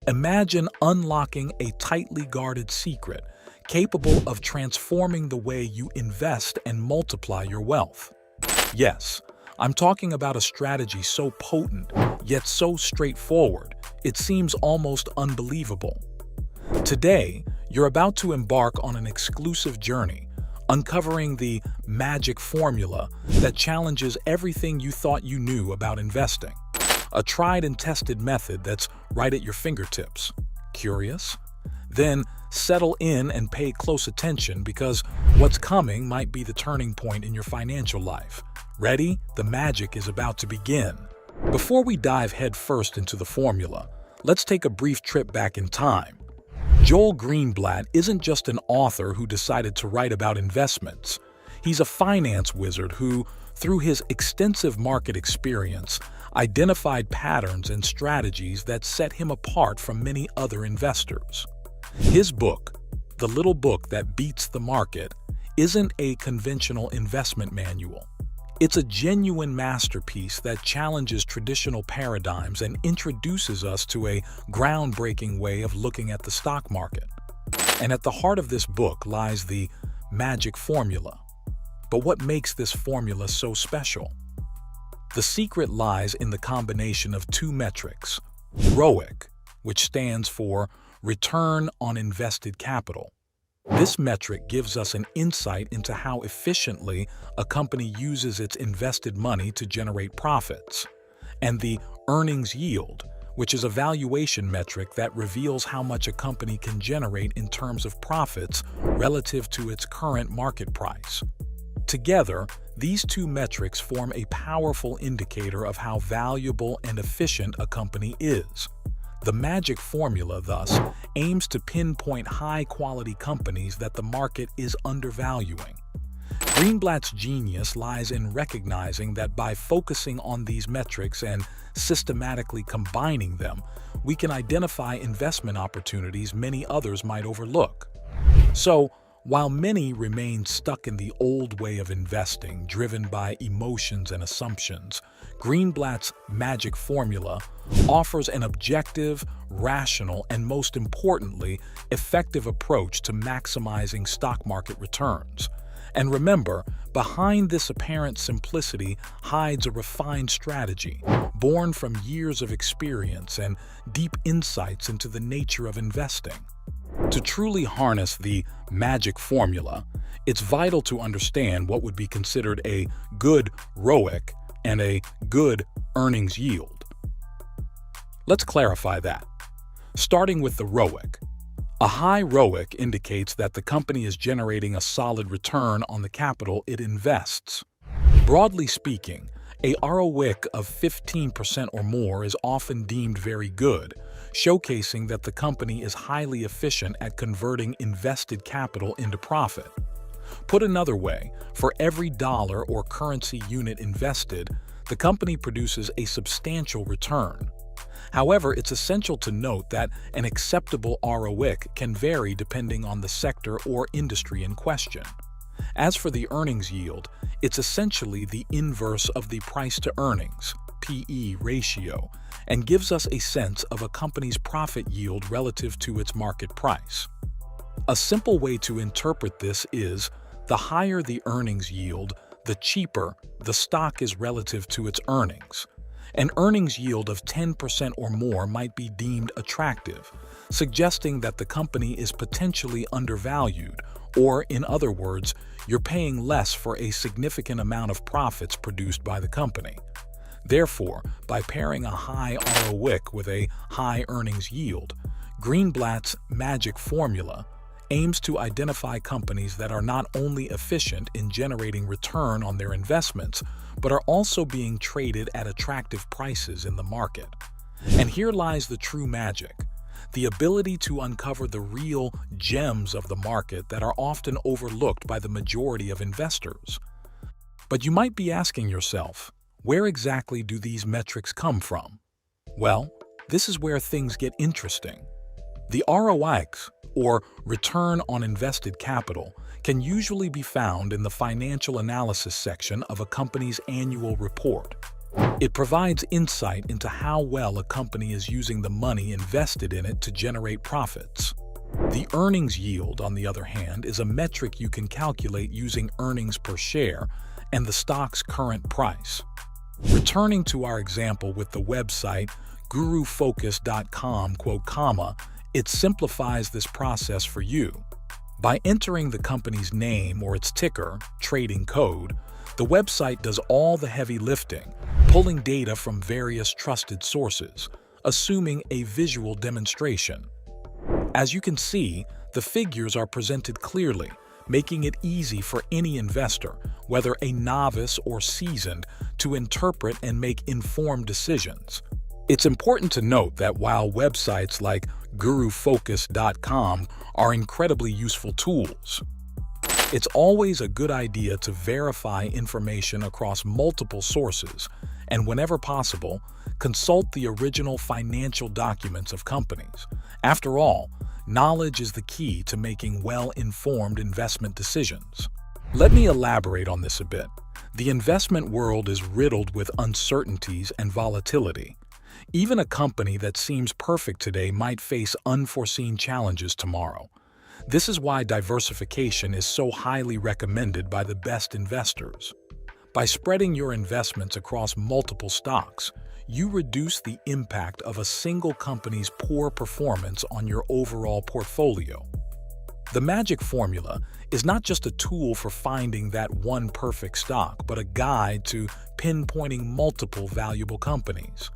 Imagine unlocking a tightly guarded secret capable of transforming the way you invest and multiply your wealth. Yes, I'm talking about a strategy so potent, yet so straightforward, it seems almost unbelievable. Today, you're about to embark on an exclusive journey, uncovering the magic formula that challenges everything you thought you knew about investing. A tried and tested method that's right at your fingertips. Curious? Then settle in and pay close attention because what's coming might be the turning point in your financial life. Ready? The magic is about to begin. Before we dive headfirst into the formula, let's take a brief trip back in time. Joel Greenblatt isn't just an author who decided to write about investments. He's a finance wizard who, through his extensive market experience, identified patterns and strategies that set him apart from many other investors. His book, The Little Book That Beats the Market, isn't a conventional investment manual. It's a genuine masterpiece that challenges traditional paradigms and introduces us to a groundbreaking way of looking at the stock market. And at the heart of this book lies the magic formula. But what makes this formula so special? The secret lies in the combination of two metrics: ROIC, which stands for Return on Invested Capital. This metric gives us an insight into how efficiently a company uses its invested money to generate profits. And the earnings yield, which is a valuation metric that reveals how much a company can generate in terms of profits relative to its current market price. Together, these two metrics form a powerful indicator of how valuable and efficient a company is. The magic formula, thus, aims to pinpoint high-quality companies that the market is undervaluing. Greenblatt's genius lies in recognizing that by focusing on these metrics and systematically combining them, we can identify investment opportunities many others might overlook. So, while many remain stuck in the old way of investing, driven by emotions and assumptions, Greenblatt's magic formula offers an objective, rational, and most importantly, effective approach to maximizing stock market returns. And remember, behind this apparent simplicity hides a refined strategy, born from years of experience and deep insights into the nature of investing. To truly harness the magic formula, it's vital to understand what would be considered a good ROIC and a good earnings yield. Let's clarify that. Starting with the ROIC. A high ROIC indicates that the company is generating a solid return on the capital it invests. Broadly speaking, a ROIC of 15% or more is often deemed very good, showcasing that the company is highly efficient at converting invested capital into profit. Put another way, for every dollar or currency unit invested, the company produces a substantial return. However, it's essential to note that an acceptable ROIC can vary depending on the sector or industry in question. As for the earnings yield, it's essentially the inverse of the price-to-earnings (PE) ratio and gives us a sense of a company's profit yield relative to its market price. A simple way to interpret this is, the higher the earnings yield, the cheaper the stock is relative to its earnings. An earnings yield of 10% or more might be deemed attractive, suggesting that the company is potentially undervalued, or in other words, you're paying less for a significant amount of profits produced by the company. Therefore, by pairing a high ROIC with a high earnings yield, Greenblatt's magic formula aims to identify companies that are not only efficient in generating return on their investments, but are also being traded at attractive prices in the market. And here lies the true magic: the ability to uncover the real gems of the market that are often overlooked by the majority of investors. But you might be asking yourself, where exactly do these metrics come from? Well, this is where things get interesting. The ROICs, or return on invested capital, can usually be found in the financial analysis section of a company's annual report. It provides insight into how well a company is using the money invested in it to generate profits. The earnings yield, on the other hand, is a metric you can calculate using earnings per share and the stock's current price. Returning to our example with the website gurufocus.com, it simplifies this process for you. By entering the company's name or its ticker, trading code, the website does all the heavy lifting, pulling data from various trusted sources, assuming a visual demonstration. As you can see, the figures are presented clearly, making it easy for any investor, whether a novice or seasoned, to interpret and make informed decisions. It's important to note that while websites like gurufocus.com are incredibly useful tools, it's always a good idea to verify information across multiple sources and, whenever possible, consult the original financial documents of companies. After all, knowledge is the key to making well-informed investment decisions. Let me elaborate on this a bit. The investment world is riddled with uncertainties and volatility. Even a company that seems perfect today might face unforeseen challenges tomorrow. This is why diversification is so highly recommended by the best investors. By spreading your investments across multiple stocks, you reduce the impact of a single company's poor performance on your overall portfolio. The magic formula is not just a tool for finding that one perfect stock, but a guide to pinpointing multiple valuable companies.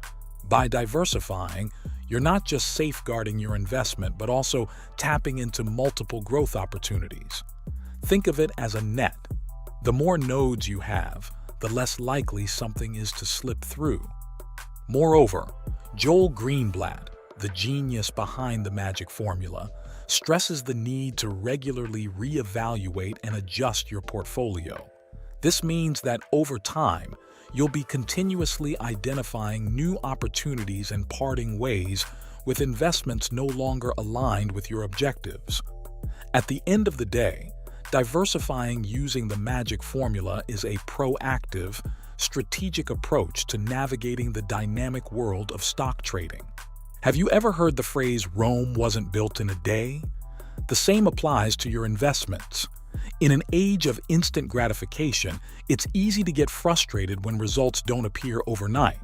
By diversifying, you're not just safeguarding your investment, but also tapping into multiple growth opportunities. Think of it as a net. The more nodes you have, the less likely something is to slip through. Moreover, Joel Greenblatt, the genius behind the magic formula, stresses the need to regularly reevaluate and adjust your portfolio. This means that over time, you'll be continuously identifying new opportunities and parting ways with investments no longer aligned with your objectives. At the end of the day, diversifying using the magic formula is a proactive, strategic approach to navigating the dynamic world of stock trading. Have you ever heard the phrase "Rome wasn't built in a day"? The same applies to your investments. In an age of instant gratification, it's easy to get frustrated when results don't appear overnight.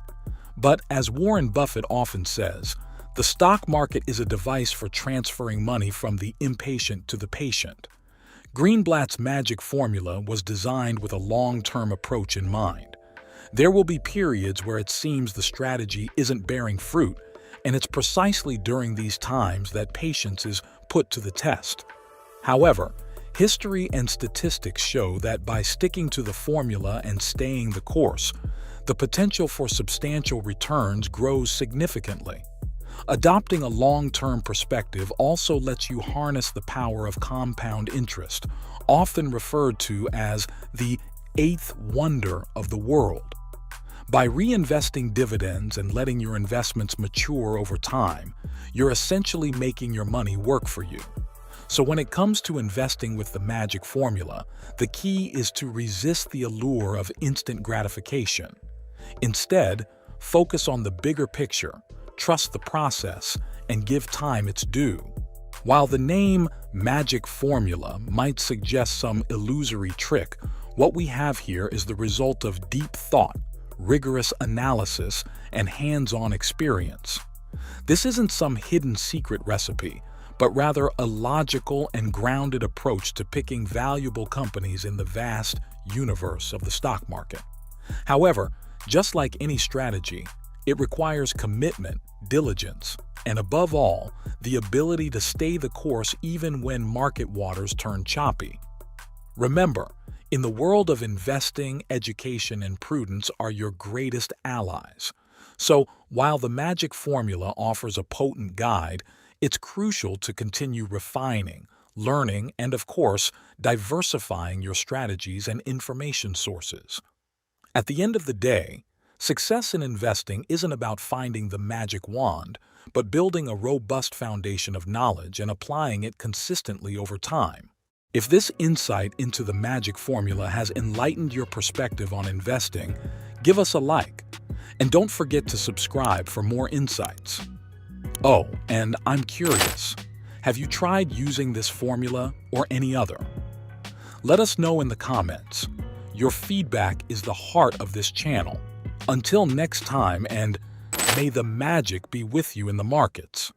But as Warren Buffett often says, the stock market is a device for transferring money from the impatient to the patient. Greenblatt's magic formula was designed with a long-term approach in mind. There will be periods where it seems the strategy isn't bearing fruit, and it's precisely during these times that patience is put to the test. However, history and statistics show that by sticking to the formula and staying the course, the potential for substantial returns grows significantly. Adopting a long-term perspective also lets you harness the power of compound interest, often referred to as the eighth wonder of the world. By reinvesting dividends and letting your investments mature over time, you're essentially making your money work for you. So when it comes to investing with the magic formula, the key is to resist the allure of instant gratification. Instead, focus on the bigger picture, trust the process, and give time its due. While the name magic formula might suggest some illusory trick, what we have here is the result of deep thought, rigorous analysis, and hands-on experience. This isn't some hidden secret recipe, but rather a logical and grounded approach to picking valuable companies in the vast universe of the stock market. However, just like any strategy, it requires commitment, diligence, and above all, the ability to stay the course even when market waters turn choppy. Remember, in the world of investing, education and prudence are your greatest allies. So, while the magic formula offers a potent guide, it's crucial to continue refining, learning, and of course, diversifying your strategies and information sources. At the end of the day, success in investing isn't about finding the magic wand, but building a robust foundation of knowledge and applying it consistently over time. If this insight into the magic formula has enlightened your perspective on investing, Give us a like, and don't forget to subscribe for more insights. Oh, and I'm curious, have you tried using this formula or any other? Let us know in the comments. Your feedback is the heart of this channel. Until next time, and may the magic be with you in the markets.